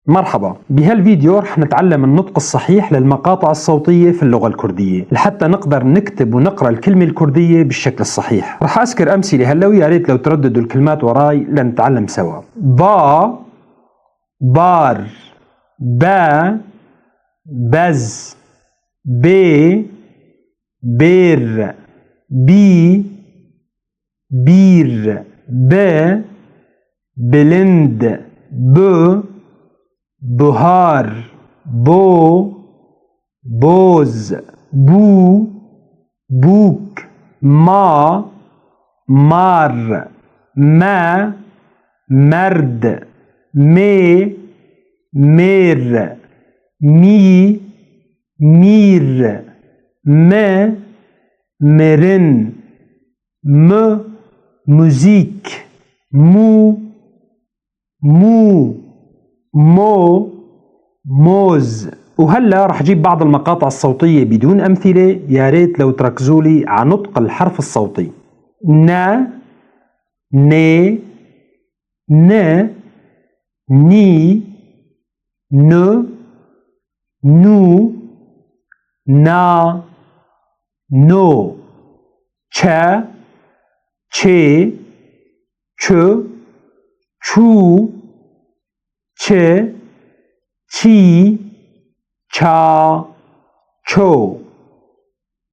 مرحبا، بهالفيديو رح نتعلم النطق الصحيح للمقاطع الصوتية في اللغة الكردية لحتى نقدر نكتب ونقرأ الكلمة الكردية بالشكل الصحيح. رح أذكر أمثلة هلا ويا ريت لو ترددوا الكلمات وراي لنتعلم سوا. با، بار، با، بز، بي، بير، بي، بير، ب، بلند، ب، بهار، بو، بوز، بو، بوك، ما، مار، ما، مرد، مي، مير، مي، مير، م، مرن، م، موزيك، مو، مو، مو، موز. وهلا رح جيب بعض المقاطع الصوتية بدون أمثلة، يا ريت لو تركزوا لي على نطق الحرف الصوتي. ن، ني، ن، ني، ن، نو، نا، نو، ç، çi، çü، çu، çi، çi، ça، ço.